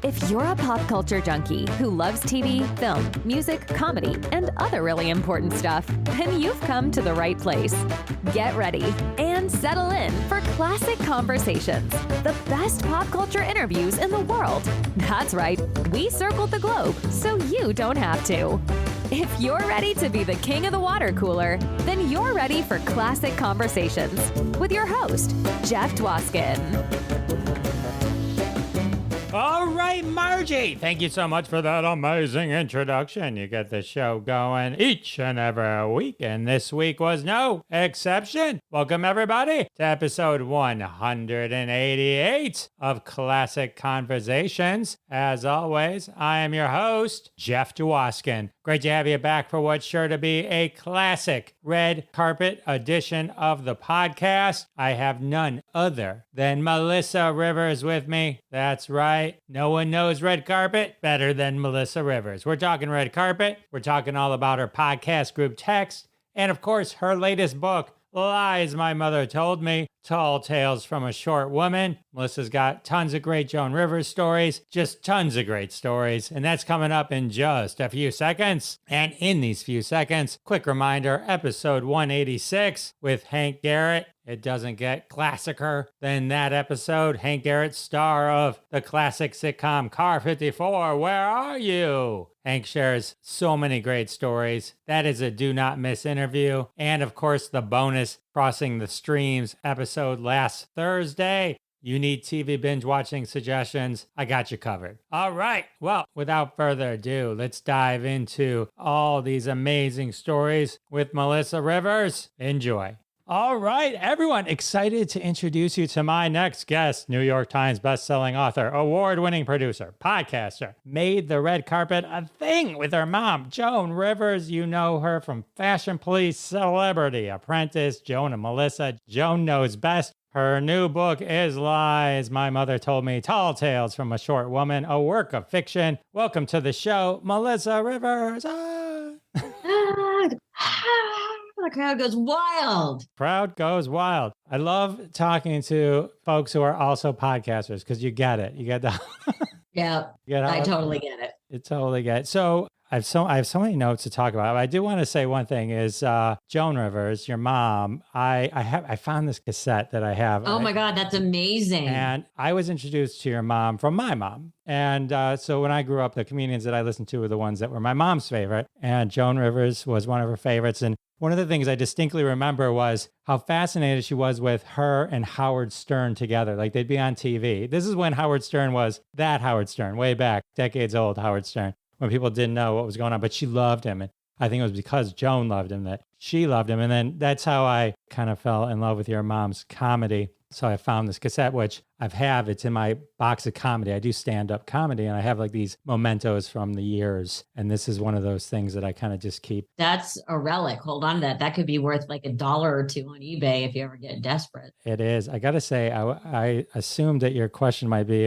If you're a pop culture junkie who loves TV, film, music, comedy, and other really important stuff, then you've come to the right place. Get ready and settle in for Classic Conversations, the best pop culture interviews in the world. That's right, we circled the globe so you don't have to. If you're ready to be the king of the water cooler, then you're ready for Classic Conversations with your host, Jeff Dwoskin. All right, Margie, thank you so much for that amazing introduction. You get the show going each and every week, and this week was no exception. Welcome, everybody, to episode 188 of Classic Conversations. As always, I am your host, Jeff Dwoskin. Great to have you back for what's sure to be a classic red carpet edition of the podcast. I have none other than Melissa Rivers with me. That's right. No one knows red carpet better than Melissa Rivers. We're talking red carpet. We're talking all about her podcast group Text. And of course, her latest book, Lies My Mother Told Me, Tall Tales from a Short Woman. Melissa's got tons of great Joan Rivers stories, just tons of great stories, and that's coming up in just a few seconds. And in these few seconds, quick reminder, episode 186 with Hank Garrett. It doesn't get classicer than that episode. Hank Garrett, star of the classic sitcom Car 54, Where Are You? Hank shares so many great stories. That is a do not miss interview. And of course, the bonus Crossing the Streams episode last Thursday. You need TV binge watching suggestions? I got you covered. All right. Well, without further ado, let's dive into all these amazing stories with Melissa Rivers. Enjoy. All right, everyone, excited to introduce you to my next guest, New York Times bestselling author, award-winning producer, podcaster, made the red carpet a thing with her mom, Joan Rivers. You know her from Fashion Police, Celebrity, Apprentice, Joan and Melissa. Joan Knows best. Her new book is Lies My Mother Told Me, Tall Tales from a Short Woman, a work of fiction. Welcome to the show, Melissa Rivers. The crowd goes wild. Crowd goes wild. I love talking to folks who are also podcasters because you get it. You get the Yeah, I totally get it. You totally get it. So I have so many notes to talk about. I do want to say one thing is Joan Rivers, your mom. I found this cassette that I have. Oh my God, that's amazing. And I was introduced to your mom from my mom. And so when I grew up, the comedians that I listened to were the ones that were my mom's favorite. And Joan Rivers was one of her favorites. And one of the things I distinctly remember was how fascinated she was with her and Howard Stern together. Like they'd be on TV. This is when Howard Stern was that Howard Stern, way back, decades old Howard Stern, when people didn't know what was going on, but she loved him. And I think it was because Joan loved him that she loved him. And then that's how I kind of fell in love with your mom's comedy. So I found this cassette, which it's in my box of comedy. I do stand-up comedy, and I have like these mementos from the years. And this is one of those things that I kind of just keep. That's a relic. Hold on to that. That could be worth like $1 or $2 on eBay if you ever get desperate. It is. I got to say, I assumed that your question might be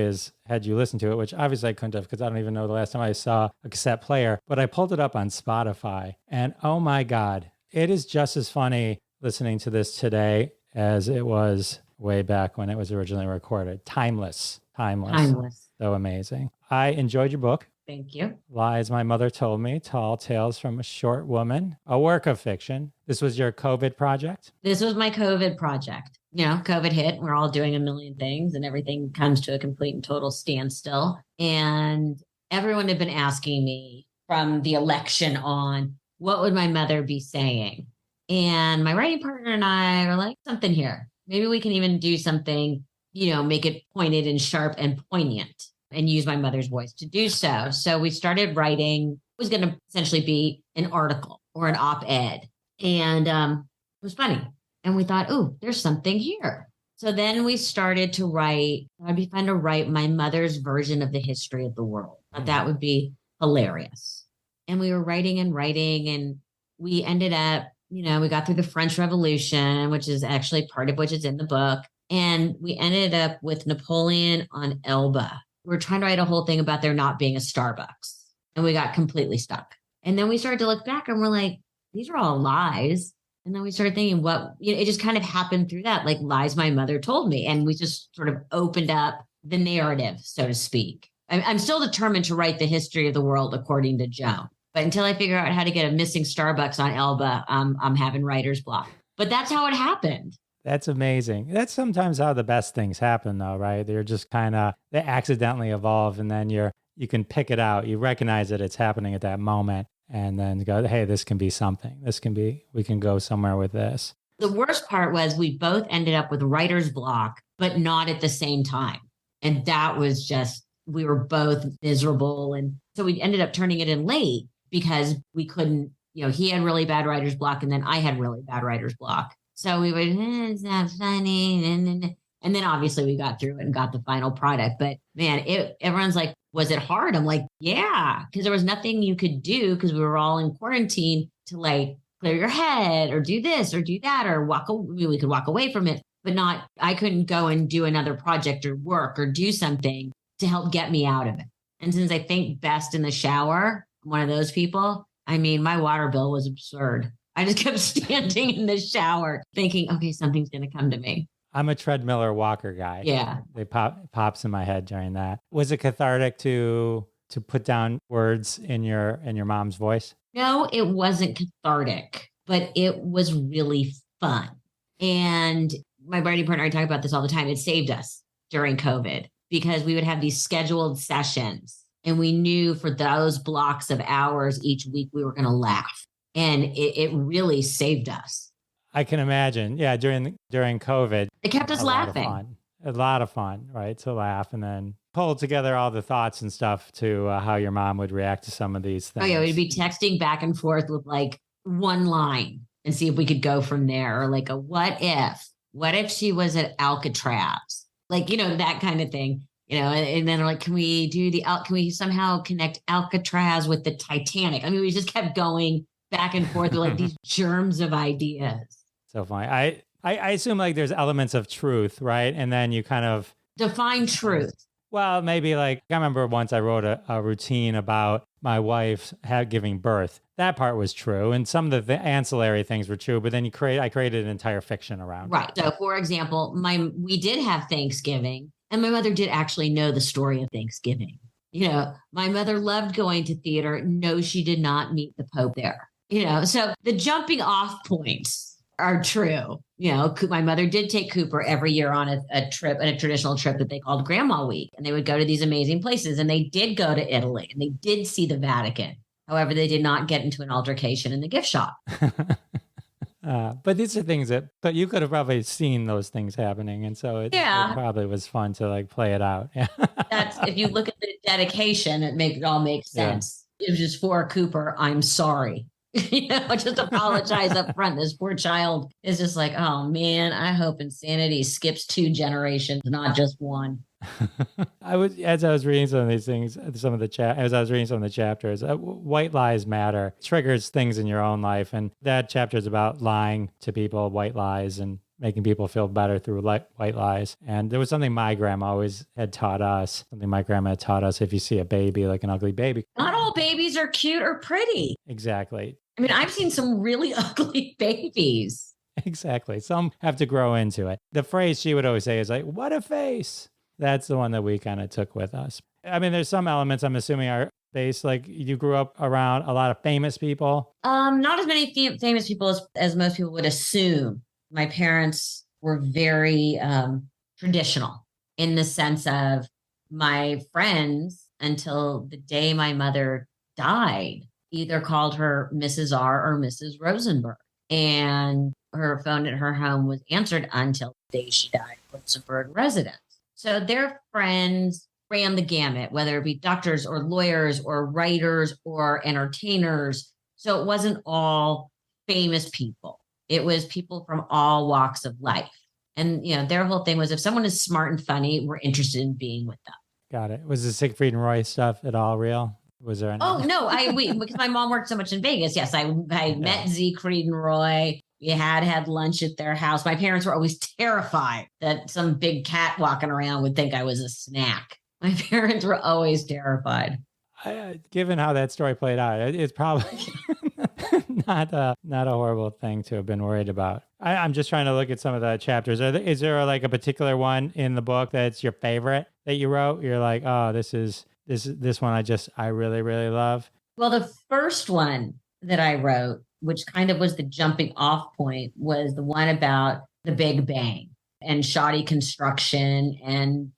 had you listened to it, which obviously I couldn't have because I don't even know the last time I saw a cassette player. But I pulled it up on Spotify, and oh my God, it is just as funny listening to this today as it was way back when it was originally recorded. Timeless. So amazing. I enjoyed your book. Thank you. Lies My Mother Told Me, Tall Tales from a Short Woman, a work of fiction. This was your COVID project? This was my COVID project. You know, COVID hit. We're all doing a million things and everything comes to a complete and total standstill. And everyone had been asking me from the election on, what would my mother be saying? And my writing partner and I are like, something here. Maybe we can even do something, make it pointed and sharp and poignant and use my mother's voice to do so. So we started writing. It was going to essentially be an article or an op-ed. And it was funny. And we thought, oh, there's something here. So then we started to write. I'd be fun to write my mother's version of the history of the world. That would be hilarious. And we were writing, and we ended up, we got through the French Revolution, which is actually part of which is in the book. And we ended up with Napoleon on Elba. We were trying to write a whole thing about there not being a Starbucks. And we got completely stuck. And then we started to look back and we're like, these are all lies. And then we started thinking it just kind of happened through that, like lies my mother told me. And we just sort of opened up the narrative, so to speak, I'm still determined to write the history of the world according to Joan. But until I figure out how to get a missing Starbucks on Elba, I'm having writer's block. But that's how it happened. That's amazing. That's sometimes how the best things happen, though, right? They're just they accidentally evolve, and then you can pick it out. You recognize that it's happening at that moment, and then go, hey, this can be something. We can go somewhere with this. The worst part was we both ended up with writer's block, but not at the same time. And that was just, we were both miserable. And so we ended up turning it in late because we couldn't, he had really bad writer's block, and then I had really bad writer's block. So we would, it's not funny. And then obviously we got through it and got the final product. But man, everyone's like, was it hard? I'm like, yeah, because there was nothing you could do because we were all in quarantine to like clear your head or do this or do that or we could walk away from it, but I couldn't go and do another project or work or do something to help get me out of it. And since I think best in the shower, I'm one of those people. I mean, my water bill was absurd. I just kept standing in the shower thinking, okay, something's going to come to me. I'm a treadmill or walker guy. Yeah. They pops in my head during that. Was it cathartic to put down words in your mom's voice? No, it wasn't cathartic, but it was really fun. And my writing partner, I talk about this all the time. It saved us during COVID because we would have these scheduled sessions, and we knew for those blocks of hours each week we were going to laugh. And it really saved us. I can imagine. Yeah, during COVID. It kept us laughing. A lot of fun, right? To laugh and then pull together all the thoughts and stuff to how your mom would react to some of these things. Oh, yeah. We'd be texting back and forth with like one line and see if we could go from there. Or like a what if she was at Alcatraz? Like, that kind of thing. And then like, can we somehow connect Alcatraz with the Titanic? I mean, we just kept going back and forth with like these germs of ideas. So funny. I assume like there's elements of truth, right? And then you kind of define truth. Well, maybe like, I remember once I wrote a routine about my wife giving birth. That part was true. And some of the ancillary things were true, but then I created an entire fiction around it. Right. So for example, we did have Thanksgiving, and my mother did actually know the story of Thanksgiving. My mother loved going to theater. No, she did not meet the Pope there. So the jumping off points are true. My mother did take Cooper every year on a traditional trip that they called Grandma Week. And they would go to these amazing places. And they did go to Italy and they did see the Vatican. However, they did not get into an altercation in the gift shop. But these are things but you could have probably seen those things happening. And so it probably was fun to like play it out. That's, if you look at the dedication, it all makes sense. Yeah. It was just for Cooper, I'm sorry. Just apologize up front. This poor child is just like, oh man, I hope insanity skips 2 generations, not just one. As I was reading some of these things, as I was reading some of the chapters, white lies matter, triggers things in your own life. And that chapter is about lying to people, white lies, and making people feel better through white lies. And there was something my grandma always had taught us, if you see a baby, like an ugly baby. Not all babies are cute or pretty. Exactly. I mean, I've seen some really ugly babies. Exactly. Some have to grow into it. The phrase she would always say is like, what a face. That's the one that we kind of took with us. I mean, there's some elements I'm assuming are based, like you grew up around a lot of famous people. Not as many famous people as most people would assume. My parents were very traditional in the sense of my friends until the day my mother died either called her Mrs. R or Mrs. Rosenberg. And her phone at her home was answered until the day she died, Rosenberg residence. So their friends ran the gamut, whether it be doctors or lawyers or writers or entertainers. So it wasn't all famous people. It was people from all walks of life. And, their whole thing was if someone is smart and funny, we're interested in being with them. Got it. Was the Siegfried and Roy stuff at all real? Was there any? Oh, no, because my mom worked so much in Vegas. Yes, I met Siegfried and Roy. We had lunch at their house. My parents were always terrified that some big cat walking around would think I was a snack. My parents were always terrified. Given how that story played out, it's probably not a horrible thing to have been worried about. I'm just trying to look at some of the chapters. Is there like a particular one in the book that's your favorite that you wrote? You're like, oh, this is This one I really, really love. Well, the first one that I wrote, which kind of was the jumping off point, was the one about the Big Bang and shoddy construction and,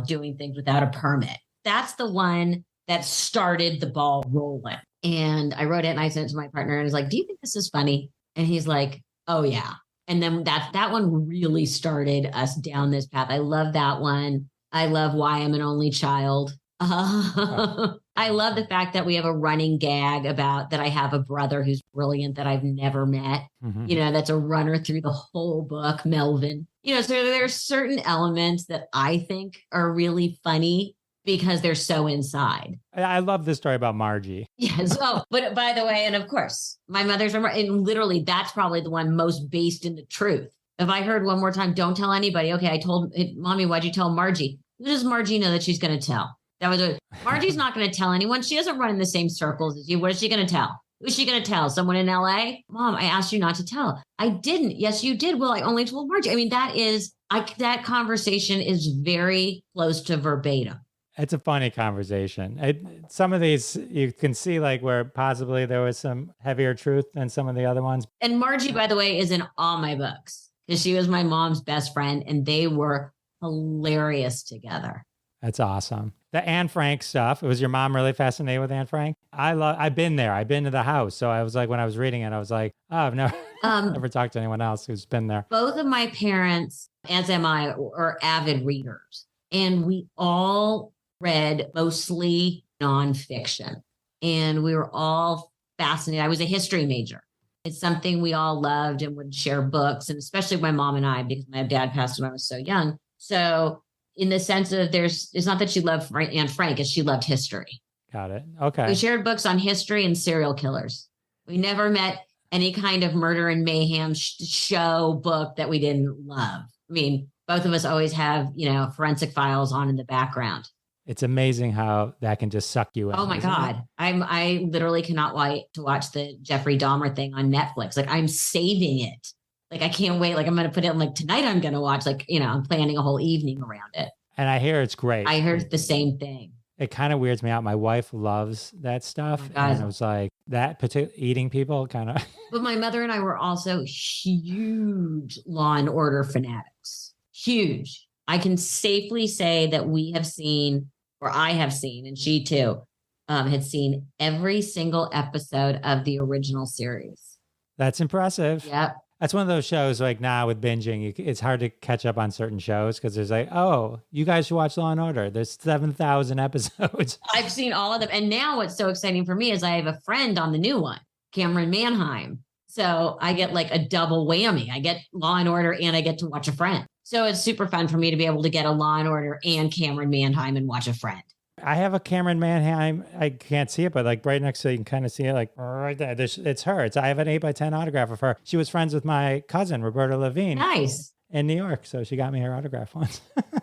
doing things without a permit. That's the one that started the ball rolling. And I wrote it and I sent it to my partner and I was like, do you think this is funny? And he's like, oh yeah. And then that one really started us down this path. I love that one. I love Why I'm an Only Child. I love the fact that we have a running gag about that I have a brother who's brilliant that I've never met. Mm-hmm. That's a runner through the whole book, Melvin. So there's certain elements that I think are really funny because they're so inside. I love this story about Margie. Yes. Oh, but by the way, and of course, my mother's and literally that's probably the one most based in the truth. If I heard one more time, don't tell anybody. Okay, I told Mommy, why'd you tell Margie? Who does Margie know that she's going to tell? That was Margie's not going to tell anyone. She doesn't run in the same circles as you. What is she going to tell? Who's she going to tell? Someone in LA? Mom, I asked you not to tell. I didn't. Yes, you did. Well, I only told Margie. I mean, that conversation is very close to verbatim. It's a funny conversation. Some of these you can see like where possibly there was some heavier truth than some of the other ones. And Margie, by the way, is in all my books because she was my mom's best friend and they were hilarious together. That's awesome. The Anne Frank stuff. Was your mom really fascinated with Anne Frank? I've been there. I've been to the house. So I was like, when I was reading it, I was like, oh, I've never talked to anyone else who's been there. Both of my parents, as am I, are avid readers. And we all read mostly nonfiction. And we were all fascinated. I was a history major. It's something we all loved and would share books. And especially my mom and I, because my dad passed when I was so young. So in the sense of it's not that she loved Anne Frank, it's she loved history. Got it. Okay. We shared books on history and serial killers. We never met any kind of murder and mayhem show book that we didn't love. I mean, both of us always have, forensic files on in the background. It's amazing how that can just suck you in. Oh my God. I literally cannot wait to watch the Jeffrey Dahmer thing on Netflix. Like I'm saving it. Like, I can't wait. Like, I'm going to put it like tonight I'm going to watch, like, I'm planning a whole evening around it. And I hear it's great. I heard the same thing. It kind of weirds me out. My wife loves that stuff. Oh and it was like that particular eating people kind of. But my mother and I were also huge Law and Order fanatics. Huge. I can safely say that we have seen, or I have seen, and she too, had seen every single episode of the original series. That's impressive. Yep. That's one of those shows like now with binging, it's hard to catch up on certain shows because there's like, oh, you guys should watch Law and Order. There's 7,000 episodes. I've seen all of them. And now what's so exciting for me is I have a friend on the new one, Cameron Manheim. So I get like a double whammy. I get Law and Order and I get to watch a friend. So it's super fun for me to be able to get a Law and Order and Cameron Manheim and watch a friend. I have a Cameron Manheim. I can't see it, but like right next to it, you can kind of see it like right there. It's her. I have an 8x10 autograph of her. She was friends with my cousin, Roberta Levine. Nice. In New York. So she got me her autograph once.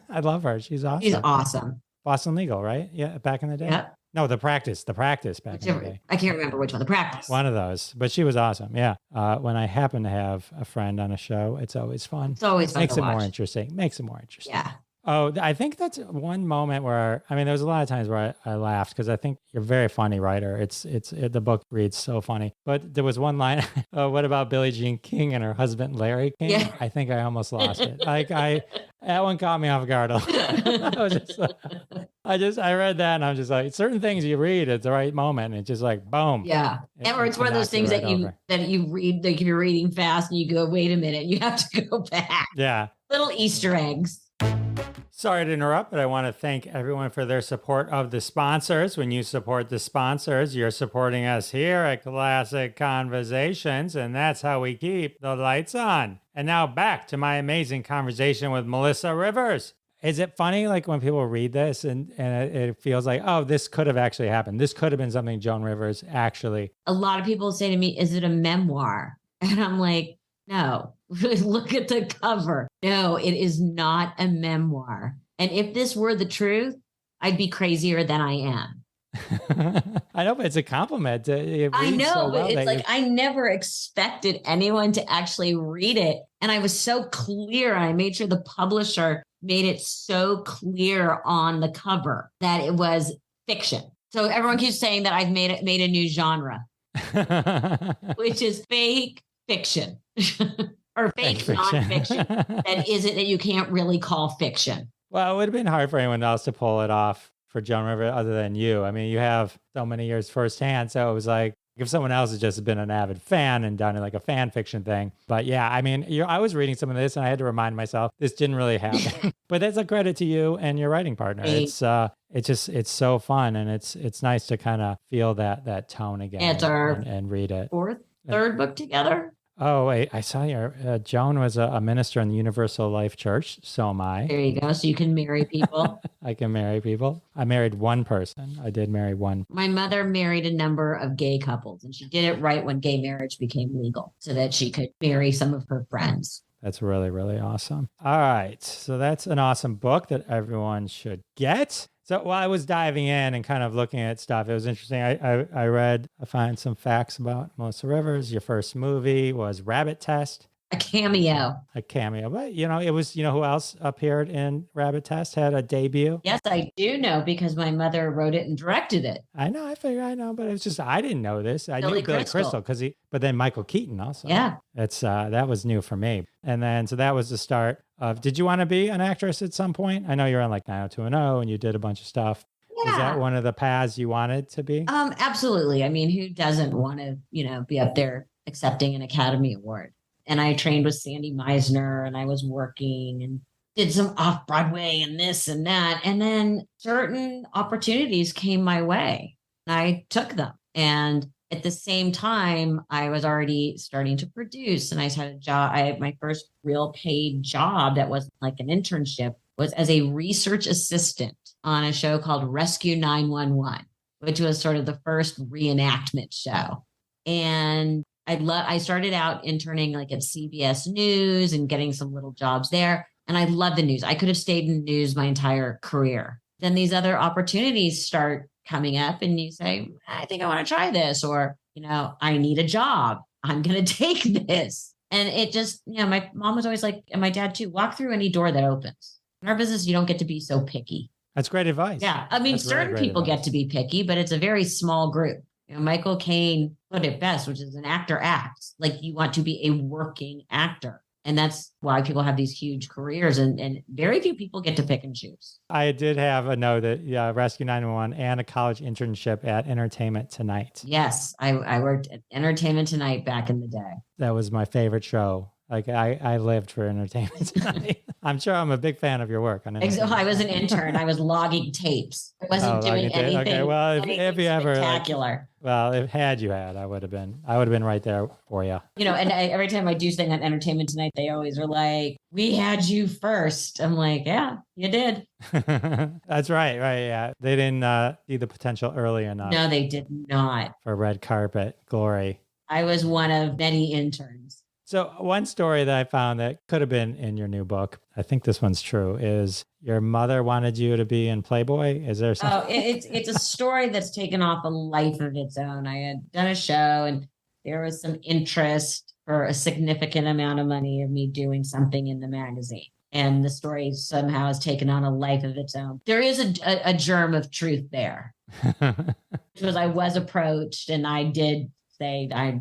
I love her. She's awesome. She's awesome. Boston Legal, right? Yeah, back in the day. Yep. No, the practice back in the day. I can't remember which one, the practice. One of those, but she was awesome. Yeah. When I happen to have a friend on a show, it's always fun. It's always fun. Makes to it watch. more interesting. Makes it more interesting. Yeah. Oh, I think that's one moment where, there was a lot of times where I laughed because I think you're a very funny writer. The book reads so funny. But there was one line, what about Billie Jean King and her husband, Larry King? Yeah. I think I almost lost it. That one caught me off guard. I was just, I read that and I'm just like, certain things you read at the right moment. And it's just like, boom. Yeah. Or it's one of those things that you read, like if you're reading fast and you go, wait a minute, you have to go back. Yeah. Little Easter eggs. Sorry to interrupt, but I want to thank everyone for their support of the sponsors. When you support the sponsors, you're supporting us here at Classic Conversations, and that's how we keep the lights on. And now back to my amazing conversation with Melissa Rivers. Is it funny, like when people read this and it feels like, oh, this could have actually happened. This could have been something Joan Rivers actually. A lot of people say to me, is it a memoir? And I'm like, no. Look at the cover. No, it is not a memoir. And if this were the truth, I'd be crazier than I am. I know, but it's a compliment. I know, but it's like I never expected anyone to actually read it. And I was so clear. I made sure the publisher made it so clear on the cover that it was fiction. So everyone keeps saying that I've made a new genre, which is fake fiction or fake nonfiction that you can't really call fiction. Well, it would have been hard for anyone else to pull it off for Joan Rivers other than you. I mean, you have so many years firsthand. So it was like, if someone else has just been an avid fan and done like a fan fiction thing. But yeah, I mean, I was reading some of this and I had to remind myself this didn't really happen. But that's a credit to you and your writing partner. It's so fun, and it's nice to kind of feel that tone again. It's our and read it. third book together. Oh, wait, I saw Joan was a minister in the Universal Life Church. So am I. There you go. So you can marry people. I can marry people. I married one person. I did marry one. My mother married a number of gay couples, and she did it right when gay marriage became legal so that she could marry some of her friends. That's really, really awesome. All right. So that's an awesome book that everyone should get. So while I was diving in and kind of looking at stuff, it was interesting. I found some facts about Melissa Rivers. Your first movie was Rabbit Test. A cameo. But, it was, who else appeared in Rabbit Test, had a debut? Yes, I do know because my mother wrote it and directed it. I know, I know, but it's just, I didn't know this. I Billy knew Billy Crystal but then Michael Keaton also. Yeah. That was new for me. And then, so that was the start of, did you want to be an actress at some point? I know you're on like 90210 and you did a bunch of stuff. Yeah. Is that one of the paths you wanted to be? Absolutely. I mean, who doesn't want to, be up there accepting an Academy Award? And I trained with Sandy Meisner, and I was working and did some off-Broadway and this and that. And then certain opportunities came my way, and I took them. And at the same time, I was already starting to produce, and I had a job. My first real paid job that wasn't like an internship was as a research assistant on a show called Rescue 911, which was sort of the first reenactment show. And I started out interning like at CBS News and getting some little jobs there. And I love the news. I could have stayed in the news my entire career. Then these other opportunities start coming up and you say, I think I want to try this, or, I need a job. I'm going to take this. And it just, my mom was always like, and my dad too, walk through any door that opens. In our business, you don't get to be so picky. That's great advice. Yeah. I mean, certain people get to be picky, but it's a very small group. Michael Caine put it best, which is an actor acts like you want to be a working actor. And that's why people have these huge careers, and very few people get to pick and choose. I did have a note that Rescue 911 and a college internship at Entertainment Tonight. Yes, I worked at Entertainment Tonight back in the day. That was my favorite show. Like I lived for Entertainment Tonight. I'm sure I'm a big fan of your work. I was an intern. I was logging tapes. I wasn't doing anything. Okay, well, if you ever spectacular. Had you had, I would have been right there for you. And every time I do something on Entertainment Tonight, they always are like, "We had you first." I'm like, "Yeah, you did." That's right. Yeah, they didn't see the potential early enough. No, they did not. For red carpet glory. I was one of many interns. So one story that I found that could have been in your new book, I think this one's true, is your mother wanted you to be in Playboy. Is there something? Oh, it's a story that's taken off a life of its own. I had done a show and there was some interest for a significant amount of money of me doing something in the magazine. And the story somehow has taken on a life of its own. There is a germ of truth there. Because I was approached and I did say, I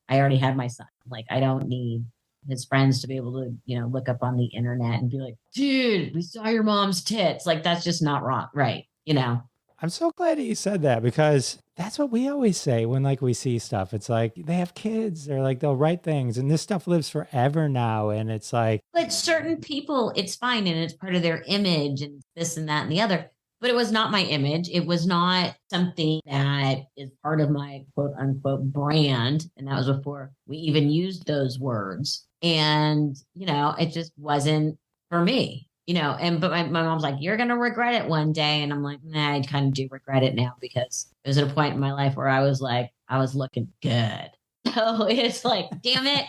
already had my son. Like, I don't need his friends to be able to, look up on the internet and be like, dude, we saw your mom's tits. Like, that's just not wrong. Right. I'm so glad that you said that, because that's what we always say when we see stuff. It's like they have kids. They're like, they'll write things and this stuff lives forever now. And it's like. But certain people, it's fine. And it's part of their image and this and that and the other. But it was not my image. It was not something that is part of my quote unquote brand. And that was before we even used those words. And, it just wasn't for me, but my mom's like, you're going to regret it one day. And I'm like, nah, I kind of do regret it now, because it was at a point in my life where I was like, I was looking good. So it's like, damn it.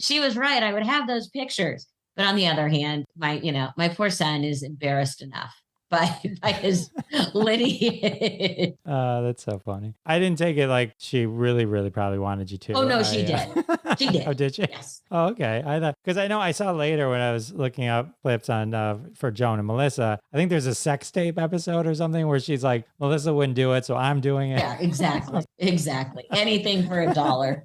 She was right. I would have those pictures. But on the other hand, my poor son is embarrassed enough by his lineage. That's so funny. I didn't take it like she really, really probably wanted you to. Oh, no, she did. She did. Oh, did she? Yes. Oh, okay. I thought, because I know I saw later when I was looking up clips on for Joan and Melissa, I think there's a sex tape episode or something where she's like, Melissa wouldn't do it, so I'm doing it. Yeah, exactly. Exactly. Anything for $1.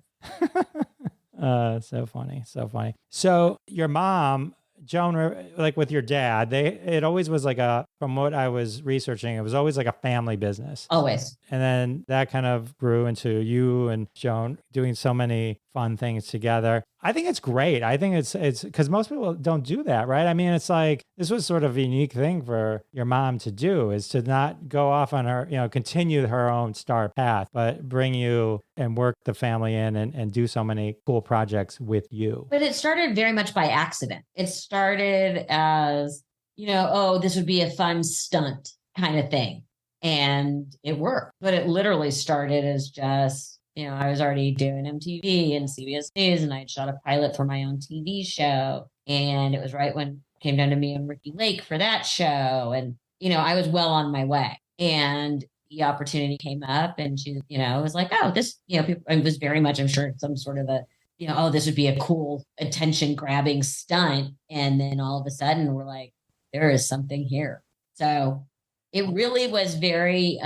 So funny. So funny. So your mom, Joan, like with your dad, it always was like from what I was researching, it was always like a family business. Always. And then that kind of grew into you and Joan doing so many fun things together. I think it's great. I think it's because most people don't do that, right? I mean, it's like this was sort of a unique thing for your mom to do, is to not go off on her, continue her own star path, but bring you and work the family in and do so many cool projects with you. But it started very much by accident. It started as, oh, this would be a fun stunt kind of thing. And it worked. But it literally started as just, I was already doing MTV and CBS News, and I'd shot a pilot for my own TV show. And it was right when it came down to me and Ricky Lake for that show. And, I was well on my way. And the opportunity came up, and she, was like, oh, this, people, it was very much, I'm sure, some sort of a, oh, this would be a cool attention grabbing stunt. And then all of a sudden we're like, there is something here. So it really was very,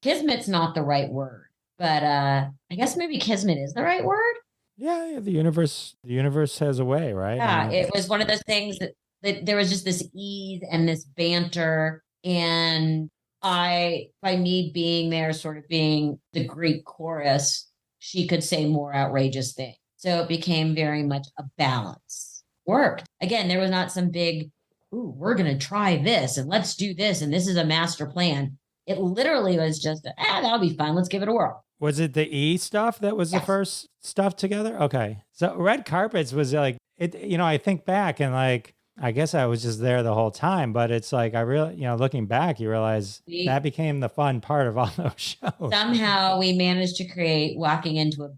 kismet's not the right word, but I guess maybe kismet is the right word. Yeah, the universe has a way, right? Yeah, it was one of those things that there was just this ease and this banter, and by me being there, sort of being the Greek chorus, she could say more outrageous things. So it became very much a balance. Worked. Again, there was not some big, ooh, we're going to try this and let's do this, and this is a master plan. It literally was just, that'll be fun. Let's give it a whirl. Was it the E stuff that was the first stuff together? Okay. So red carpets was like, it. I think back and like, I guess I was just there the whole time, but it's like, I really, looking back, you realize that became the fun part of all those shows. Somehow we managed to create walking into a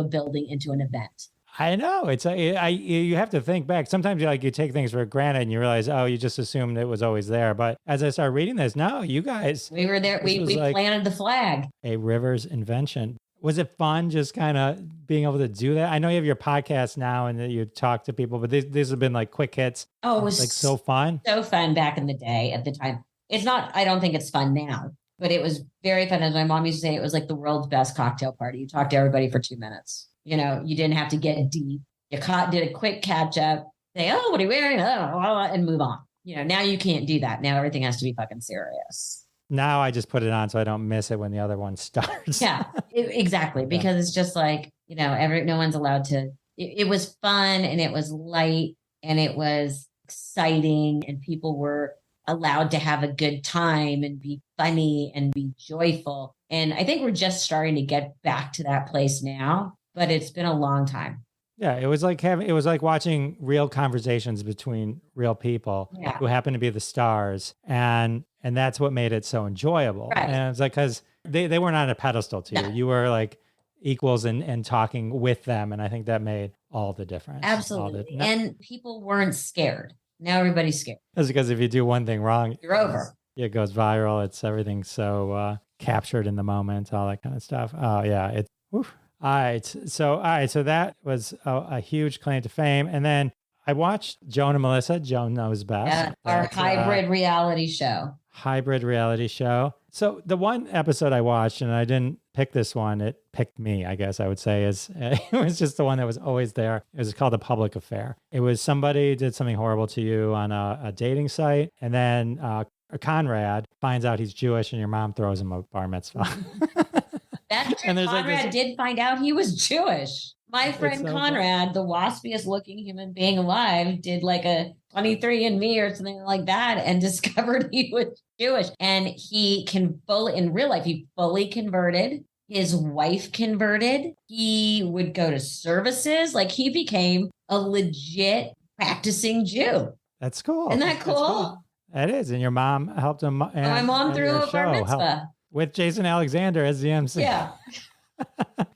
building into an event. I know. It's you have to think back. Sometimes you take things for granted and you realize, oh, you just assumed it was always there. But as I started reading this, no, you guys. We were there. We planted the flag. A Rivers invention. Was it fun just kind of being able to do that? I know you have your podcast now and that you talk to people, but these have been like quick hits. Oh, it was like so fun. So fun back in the day at the time. It's not, I don't think it's fun now, but it was very fun. As my mom used to say, it was like the world's best cocktail party. You talked to everybody for 2 minutes. You didn't have to get deep. You did a quick catch up, say, oh, what are you wearing? And move on. Now you can't do that. Now everything has to be fucking serious. Now I just put it on so I don't miss it when the other one starts. Yeah, exactly. Because it's just like, no one's allowed to. It was fun and it was light and it was exciting and people were allowed to have a good time and be funny and be joyful. And I think we're just starting to get back to that place now, but it's been a long time. Yeah, it was like watching real conversations between real people who happen to be the stars, and that's what made it so enjoyable. Right. And it's like because they weren't on a pedestal to you; you were like equals and talking with them, and I think that made all the difference. Absolutely, and people weren't scared. Now everybody's scared. That's because if you do one thing wrong, you're over. It goes viral. It's everything so captured in the moment, all that kind of stuff. Oh yeah, it's. Oof. All right. So that was a huge claim to fame. And then I watched Joan and Melissa, Joan Knows Best. Our hybrid reality show. Hybrid reality show. So the one episode I watched, and I didn't pick this one, it picked me, I guess I would say, it was just the one that was always there. It was called A Public Affair. It was somebody did something horrible to you on a dating site, and then Conrad finds out he's Jewish, and your mom throws him a bar mitzvah. That's true. Conrad did find out he was Jewish. My friend Conrad, the waspiest looking human being alive, did like a 23andMe or something like that and discovered he was Jewish. And he in real life, he fully converted. His wife converted. He would go to services. Like he became a legit practicing Jew. That's cool. Isn't that cool? It is. And your mom helped him. My mom threw a bar mitzvah. With Jason Alexander as the MC. Yeah.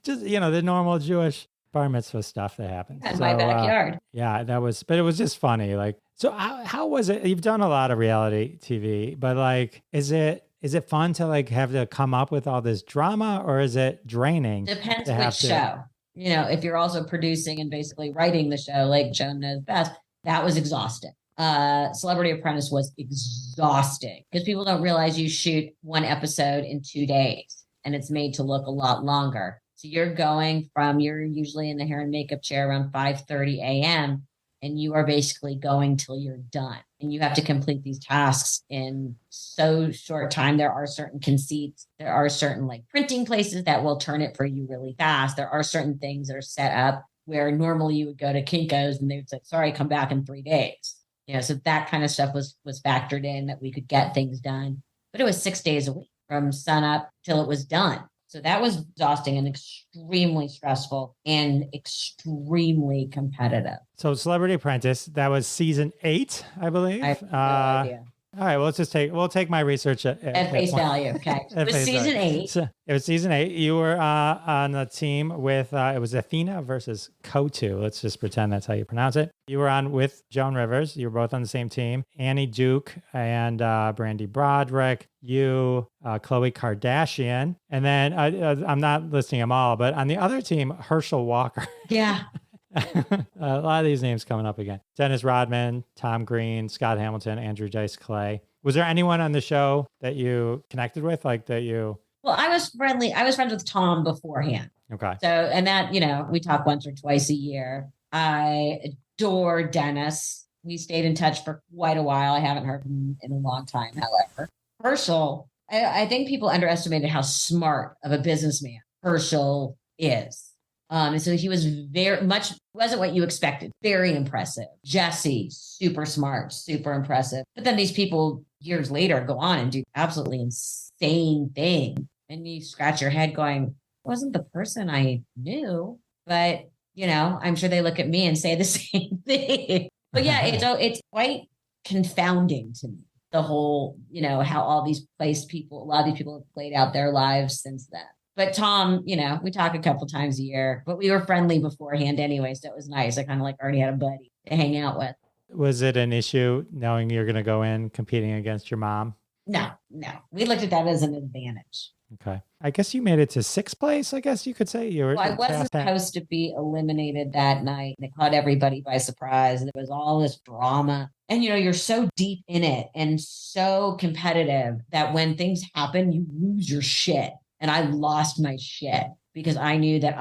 Just, the normal Jewish bar mitzvah stuff that happens. In my backyard. But it was just funny. Like, so how was it? You've done a lot of reality TV, but like, is it fun to like have to come up with all this drama or is it draining? Depends which show. if you're also producing and basically writing the show, like Joan Knows best, that was exhausting. Celebrity Apprentice was exhausting because people don't realize you shoot one episode in 2 days and it's made to look a lot longer. So you're usually in the hair and makeup chair around 5:30 a.m. and you are basically going till you're done. And you have to complete these tasks in so short time. There are certain conceits. There are certain like printing places that will turn it for you really fast. There are certain things that are set up where normally you would go to Kinko's and they would say, sorry, come back in 3 days. So that kind of stuff was factored in that we could get things done. But it was 6 days a week from sunup till it was done. So that was exhausting and extremely stressful and extremely competitive. So Celebrity Apprentice, that was season 8, I believe. I have no idea. All right, well, we'll take my research at face value. Okay. It was season 8. So it was season 8. You were on the team with, it was Athena versus Kotu. Let's just pretend that's how you pronounce it. You were on with Joan Rivers. You were both on the same team. Annie Duke and Brandy Broderick. You, Khloe Kardashian. And then I'm not listing them all, but on the other team, Herschel Walker. Yeah. A lot of these names coming up again. Dennis Rodman, Tom Green, Scott Hamilton, Andrew Dice Clay. Was there anyone on the show that you connected with, like that you? Well, I was friends with Tom beforehand. Okay. So, and that, we talk once or twice a year. I adore Dennis. We stayed in touch for quite a while. I haven't heard from him in a long time, however. Herschel, I think people underestimated how smart of a businessman Herschel is. And so he was very much, wasn't what you expected. Very impressive. Jesse, super smart, super impressive. But then these people years later go on and do absolutely insane things. And you scratch your head going, wasn't the person I knew, but I'm sure they look at me and say the same thing. But yeah, it's quite confounding to me. The whole, how all these a lot of these people have played out their lives since then. But Tom, we talk a couple times a year, but we were friendly beforehand anyway. So it was nice. I kind of already had a buddy to hang out with. Was it an issue knowing you're going to go in competing against your mom? No. We looked at that as an advantage. Okay. I guess you made it to 6th place, I guess you could say. I wasn't supposed to be eliminated that night. And it caught everybody by surprise. And there was all this drama. And, you're so deep in it and so competitive that when things happen, you lose your shit. And I lost my shit because I knew that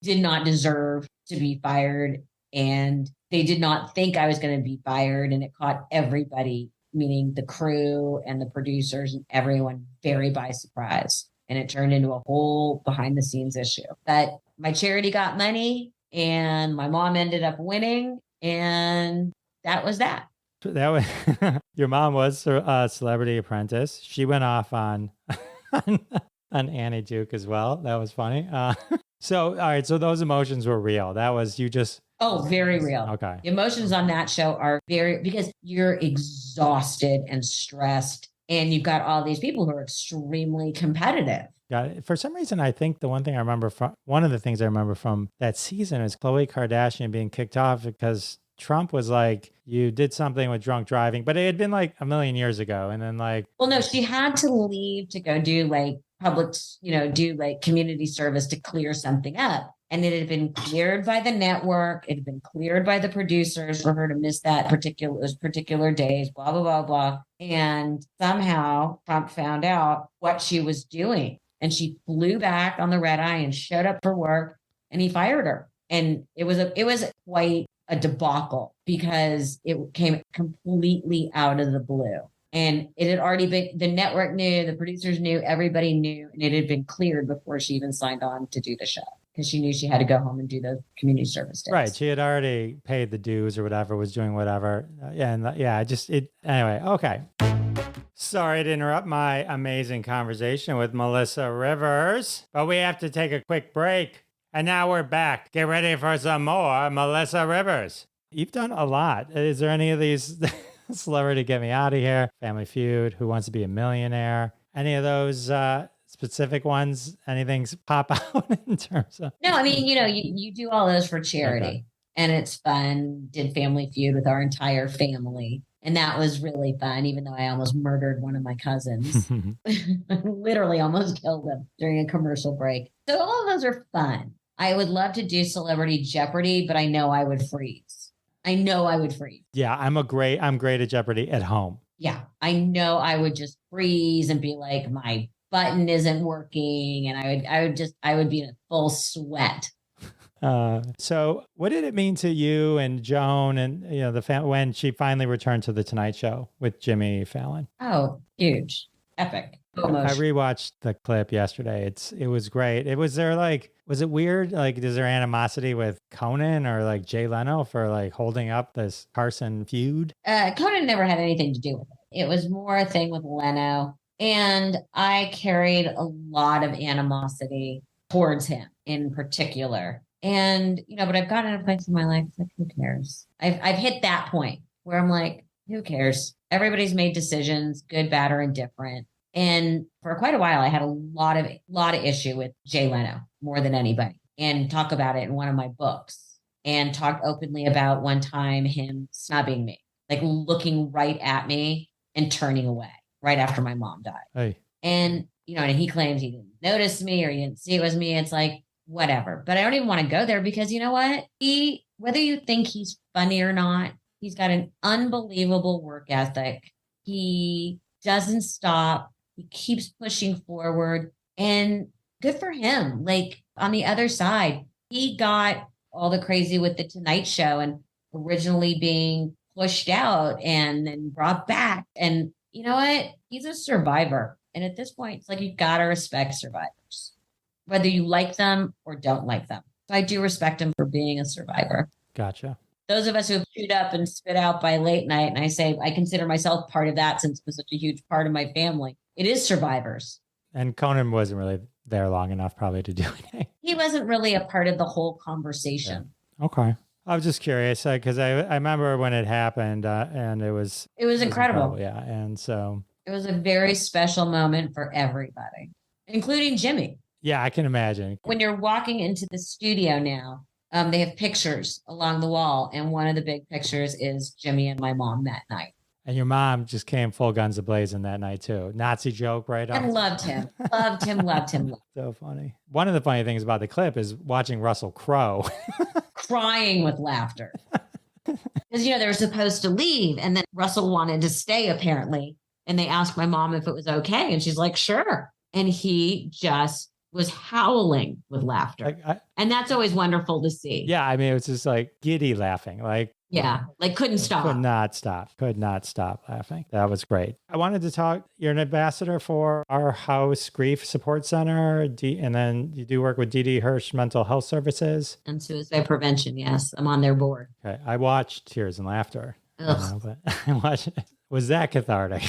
did not deserve to be fired. And they did not think I was going to be fired. And it caught everybody, meaning the crew and the producers and everyone, very by surprise. And it turned into a whole behind the scenes issue. But my charity got money and my mom ended up winning. And that was that. That was, your mom was a Celebrity Apprentice. She went off on Annie Duke as well. That was funny. So, all right. So those emotions were real. That was you just. Oh, very real. Okay. The emotions on that show are because you're exhausted and stressed and you've got all these people who are extremely competitive. Yeah. For some reason, I think one of the things I remember from that season is Khloe Kardashian being kicked off because Trump was like, you did something with drunk driving, but it had been like a million years ago. And then well, no, she had to leave to go do public, do community service to clear something up. And it had been cleared by the network. It had been cleared by the producers for her to miss those particular days, blah, blah, blah, blah. And somehow Trump found out what she was doing. And she flew back on the red eye and showed up for work and he fired her. And it was quite a debacle because it came completely out of the blue. And it had already been, the network knew, the producers knew, everybody knew, and it had been cleared before she even signed on to do the show because she knew she had to go home and do the community service days. Right. She had already paid the dues or whatever, was doing whatever. Anyway, okay. Sorry to interrupt my amazing conversation with Melissa Rivers, but we have to take a quick break. And now we're back. Get ready for some more Melissa Rivers. You've done a lot. Is there any of these Celebrity Get Me Out of Here, Family Feud, Who Wants to Be a Millionaire? Any of those specific ones? Anything pop out in terms of? No, I mean, you do all those for charity. Okay. And it's fun. Did Family Feud with our entire family. And that was really fun, even though I almost murdered one of my cousins. Literally almost killed him during a commercial break. So all of those are fun. I would love to do Celebrity Jeopardy, but I know I would freeze. Yeah, I'm great at Jeopardy at home. Yeah, I know I would just freeze and be like, my button isn't working. And I would be in a full sweat. So what did it mean to you and Joan and when she finally returned to the Tonight Show with Jimmy Fallon? Oh, huge, epic. I rewatched the clip yesterday. It was great. Was it weird? Like, is there animosity with Conan or like Jay Leno for like holding up this Carson feud? Conan never had anything to do with it. It was more a thing with Leno. And I carried a lot of animosity towards him in particular. And, but I've gotten to a place in my life, it's like, who cares? I've hit that point where I'm like, who cares? Everybody's made decisions, good, bad, or indifferent. And for quite a while, I had a lot of issue with Jay Leno more than anybody, and talk about it in one of my books, and talked openly about one time him snubbing me, like looking right at me and turning away right after my mom died. Hey. And, and he claims he didn't notice me or he didn't see it was me. It's like, whatever. But I don't even want to go there because you know what? Whether you think he's funny or not, he's got an unbelievable work ethic. He doesn't stop. He keeps pushing forward, and good for him. Like, on the other side, he got all the crazy with the Tonight Show and originally being pushed out and then brought back. And you know what? He's a survivor. And at this point, it's like, you've got to respect survivors, whether you like them or don't like them. So I do respect him for being a survivor. Gotcha. Those of us who have chewed up and spit out by late night, and I say I consider myself part of that since it was such a huge part of my family. It is survivors. And Conan wasn't really there long enough probably to do anything. He wasn't really a part of the whole conversation. Yeah. Okay. I was just curious because I remember when it happened and it was incredible. Yeah. And so it was a very special moment for everybody, including Jimmy. Yeah, I can imagine. When you're walking into the studio now, they have pictures along the wall. And one of the big pictures is Jimmy and my mom that night. And your mom just came full guns a-blazing that night too. Nazi joke right off. I loved him. Loved him. So funny. One of the funny things about the clip is watching Russell Crowe. Crying with laughter. Because, they were supposed to leave. And then Russell wanted to stay, apparently. And they asked my mom if it was okay. And she's like, sure. And he just was howling with laughter. And that's always wonderful to see. Yeah. I mean, it was just like giddy laughing. Yeah, couldn't stop. Could not stop laughing. That was great. I wanted to talk, you're an ambassador for Our House Grief Support Center, and then you do work with D.D. Hirsch Mental Health Services. And suicide prevention, yes. I'm on their board. Okay. I watched Tears and Laughter. But I watched it. Was that cathartic?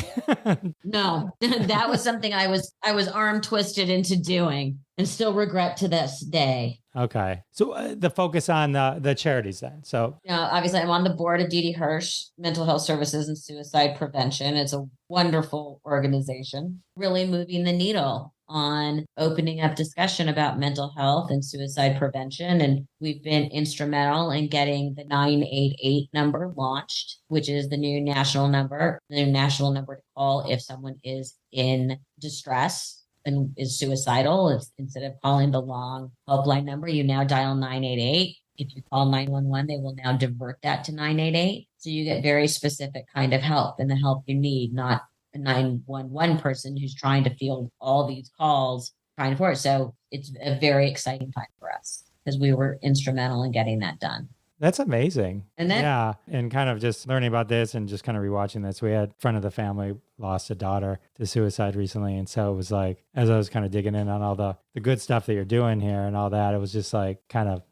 No, that was something I was arm twisted into doing and still regret to this day. Okay. So the focus on the charities then. So obviously I'm on the board of D.D. Hirsch Mental Health Services and Suicide Prevention. It's a wonderful organization, really moving the needle on opening up discussion about mental health and suicide prevention. And we've been instrumental in getting the 988 number launched, which is the new national number to call if someone is in distress and is suicidal. Instead of calling the long helpline number, you now dial 988. If you call 911, they will now divert that to 988. So you get very specific kind of help and the help you need, not a 911 person who's trying to field all these calls trying for it. So it's a very exciting time for us because we were instrumental in getting that done. That's amazing. And then, yeah. And kind of just learning about this and just kind of rewatching this, we had a friend of the family lost a daughter to suicide recently. And so it was like, as I was kind of digging in on all the good stuff that you're doing here and all that, it was just like kind of,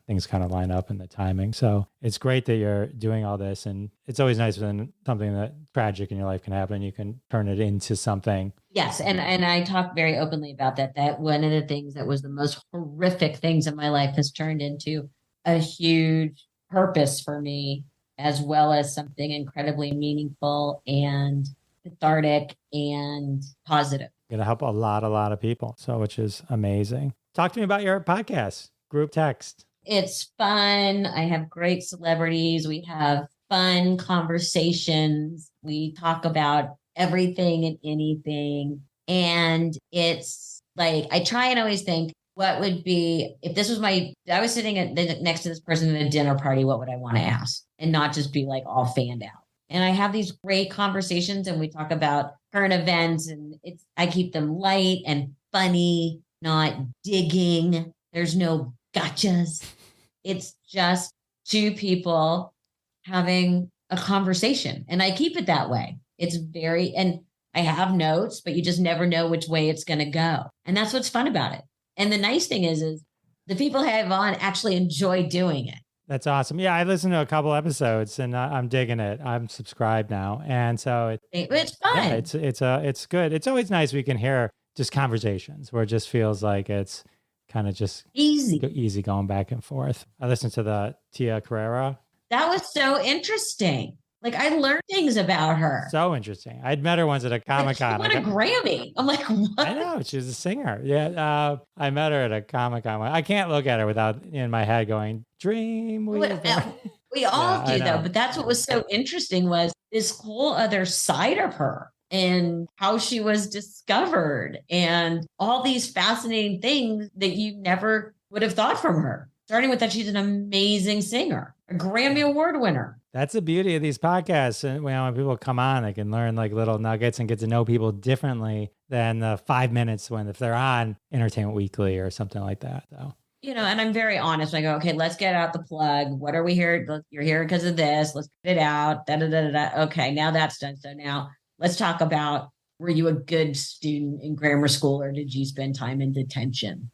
things kind of line up in the timing. So it's great that you're doing all this. And it's always nice when something that tragic in your life can happen, you can turn it into something. Yes. And I talk very openly about that one of the things that was the most horrific things in my life has turned into a huge purpose for me, as well as something incredibly meaningful and cathartic and positive. Going to help a lot of people. So, which is amazing. Talk to me about your podcast, Group Text. It's fun. I have great celebrities. We have fun conversations. We talk about everything and anything. And it's like, I try and always think, what would be, if this was I was sitting next to this person at a dinner party, what would I want to ask? And not just be like all fanned out. And I have these great conversations and we talk about current events and I keep them light and funny, not digging. There's no gotchas. It's just two people having a conversation. And I keep it that way. And I have notes, but you just never know which way it's going to go. And that's what's fun about it. And the nice thing is the people I have on actually enjoy doing it. That's awesome. Yeah, I listened to a couple episodes and I'm digging it. I'm subscribed now. And so it's fun. Yeah, it's good. It's always nice we can hear just conversations where it just feels like it's kind of just easy going back and forth. I listened to the Tia Carrera. That was so interesting. Like I learned things about her. So interesting. I'd met her once at a Comic-Con. Like, she won a Grammy. I'm like, what? I know. She's a singer. Yeah. I met her at a Comic-Con. I can't look at her without in my head going, dream. We all do though. But that's what was so interesting was this whole other side of her and how she was discovered and all these fascinating things that you never would have thought from her. Starting with that, she's an amazing singer, a Grammy Award winner. That's the beauty of these podcasts. And when people come on, they can learn like little nuggets and get to know people differently than the 5 minutes if they're on Entertainment Weekly or something like that. So, and I'm very honest. I go, okay, let's get out the plug. What are we here? You're here because of this. Let's get it out. Da, da, da, da, da. Okay, now that's done. So now let's talk about, were you a good student in grammar school or did you spend time in detention?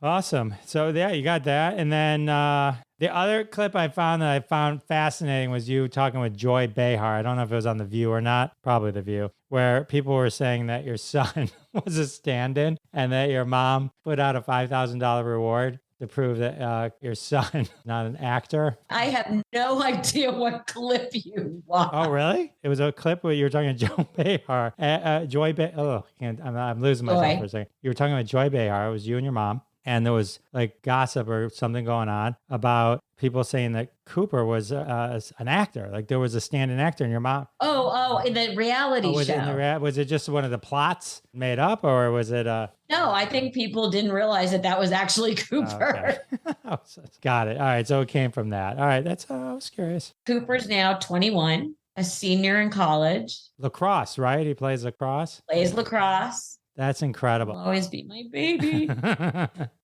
Awesome. So yeah, you got that. And then the other clip I found fascinating was you talking with Joy Behar. I don't know if it was on The View or not, probably The View, where people were saying that your son was a stand-in and that your mom put out a $5,000 reward to prove that your son is not an actor. I have no idea what clip you watched. Oh, really? It was a clip where you were talking to Joy Behar. I'm losing myself for a second. You were talking about Joy Behar. It was you and your mom. And there was like gossip or something going on about people saying that Cooper was an actor. Like there was a stand-in actor in your mom. Oh, in the reality show. Was it just one of the plots made up or was it No, I think people didn't realize that was actually Cooper. Oh, okay. Got it. All right. So it came from that. All right. I was curious. Cooper's now 21, a senior in college. Lacrosse, right? He plays lacrosse? Plays lacrosse. That's incredible. He'll always be my baby.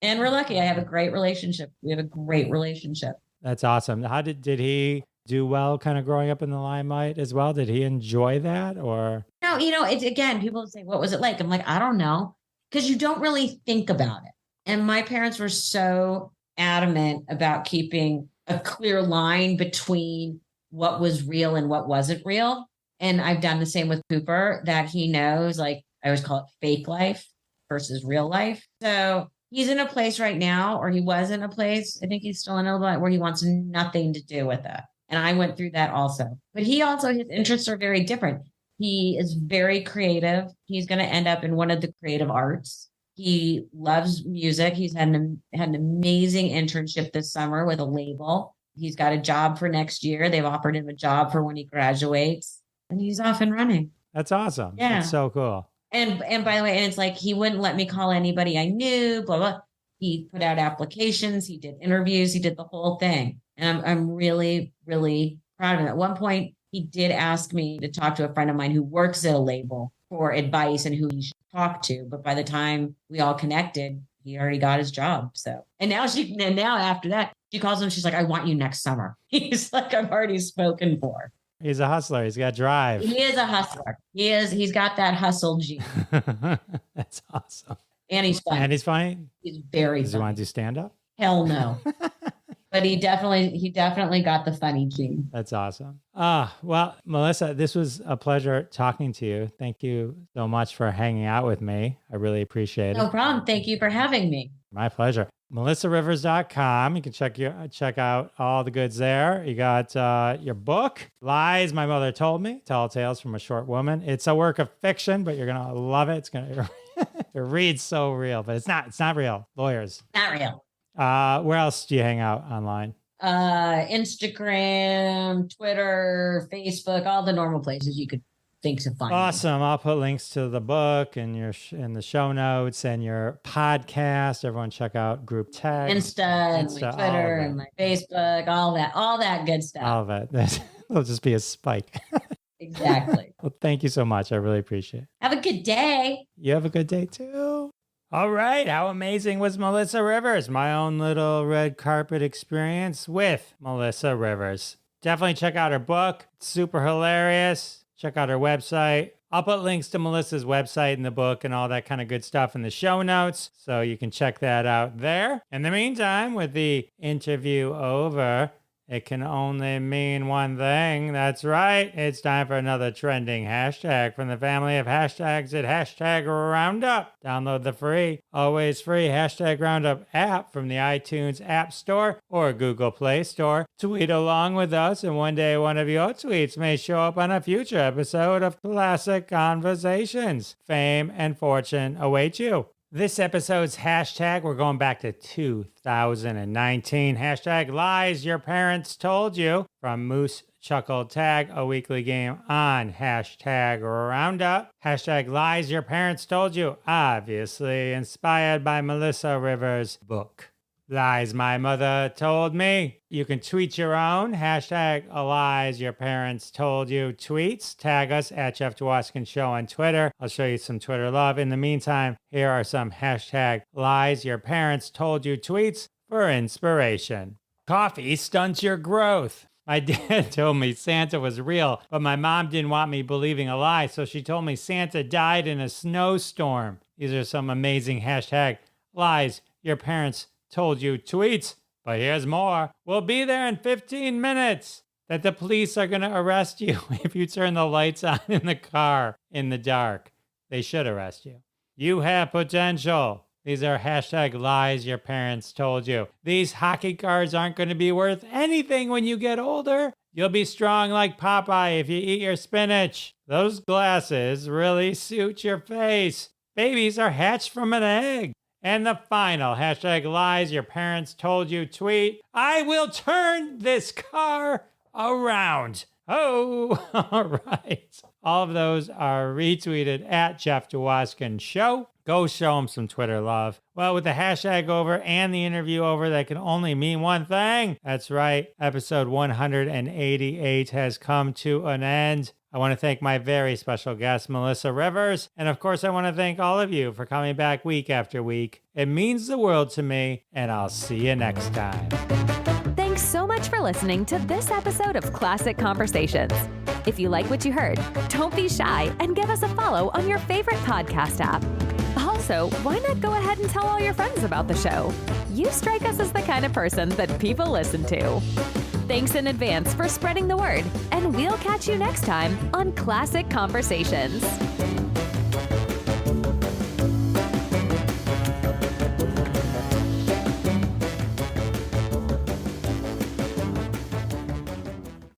And we're lucky. I have a great relationship. We have a great relationship. That's awesome. How did he do well kind of growing up in the limelight as well? Did he enjoy that or? No, it's again, people say, what was it like? I'm like, I don't know. Because you don't really think about it. And my parents were so adamant about keeping a clear line between what was real and what wasn't real. And I've done the same with Cooper, that he knows, like, I always call it fake life versus real life. So he's in a place right now, or he was in a place, I think he's still in a place where he wants nothing to do with it. And I went through that also. But his interests are very different. He is very creative. He's going to end up in one of the creative arts. He loves music. He's had an amazing internship this summer with a label. He's got a job for next year. They've offered him a job for when he graduates. And he's off and running. That's awesome. Yeah. That's so cool. And by the way, and it's like, he wouldn't let me call anybody I knew, blah, blah. He put out applications. He did interviews. He did the whole thing. And I'm really, really proud of him. At one point, he did ask me to talk to a friend of mine who works at a label for advice and who he should talk to. But by the time we all connected, he already got his job. So, and now after that, she calls him. She's like, I want you next summer. He's like, I've already spoken for. He's a hustler. He's got drive. He is a hustler. He's got that hustle gene. That's awesome. And he's funny. He's very funny. Does he want to do stand-up? Hell no. But he definitely got the funny gene. That's awesome. Well, Melissa, this was a pleasure talking to you. Thank you so much for hanging out with me. I really appreciate it. No problem. Thank you for having me. My pleasure. MelissaRivers.com. You can check out all the goods there. You got your book, Lies My Mother Told Me, Tall Tales from a Short Woman. It's a work of fiction, but you're going to love it. It's going to it reads so real, but it's not real. Lawyers. Not real. Where else do you hang out online? Instagram, Twitter, Facebook, all the normal places you could think to find me. Awesome. I'll put links to the book and your in the show notes and your podcast. Everyone check out Group Tag. Insta, and my Twitter, and my Facebook, all that good stuff. All of it. It'll just be a spike. Exactly. Well, thank you so much. I really appreciate it. Have a good day. You have a good day too. All right. How amazing was Melissa Rivers? My own little red carpet experience with Melissa Rivers. Definitely check out her book. It's super hilarious. Check out her website. I'll put links to Melissa's website and the book and all that kind of good stuff in the show notes, so you can check that out there. In the meantime, with the interview over, it can only mean one thing. That's right. It's time for another trending hashtag from the family of hashtags at hashtag Roundup. Download the free, always free hashtag Roundup app from the iTunes App Store or Google Play Store. Tweet along with us, and one day one of your tweets may show up on a future episode of Classic Conversations. Fame and fortune await you. This episode's hashtag, we're going back to 2019. Hashtag lies your parents told you from Moose Chuckle Tag, a weekly game on hashtag Roundup. Hashtag lies your parents told you, obviously inspired by Melissa Rivers' book. Lies my mother told me. You can tweet your own. Hashtag lies your parents told you tweets. Tag us at Jeff Dwoskin Show on Twitter. I'll show you some Twitter love. In the meantime, here are some hashtag lies your parents told you tweets for inspiration. Coffee stunts your growth. My dad told me Santa was real, but my mom didn't want me believing a lie, so she told me Santa died in a snowstorm. These are some amazing hashtag lies your parents told you tweets, but here's more. We'll be there in 15 minutes. That the police are going to arrest you if you turn the lights on in the car in the dark. They should arrest you. You have potential. These are hashtag lies your parents told you. These hockey cards aren't going to be worth anything when you get older. You'll be strong like Popeye if you eat your spinach. Those glasses really suit your face. Babies are hatched from an egg. And the final hashtag lies your parents told you tweet. I will turn this car around. Oh, all right. All of those are retweeted at Jeff Dwoskin Show. Go show him some Twitter love. Well, with the hashtag over and the interview over, that can only mean one thing. That's right. Episode 188 has come to an end. I want to thank my very special guest, Melissa Rivers. And of course, I want to thank all of you for coming back week after week. It means the world to me, and I'll see you next time. Thanks so much for listening to this episode of Classic Conversations. If you like what you heard, don't be shy and give us a follow on your favorite podcast app. Also, why not go ahead and tell all your friends about the show? You strike us as the kind of person that people listen to. Thanks in advance for spreading the word, and we'll catch you next time on Classic Conversations.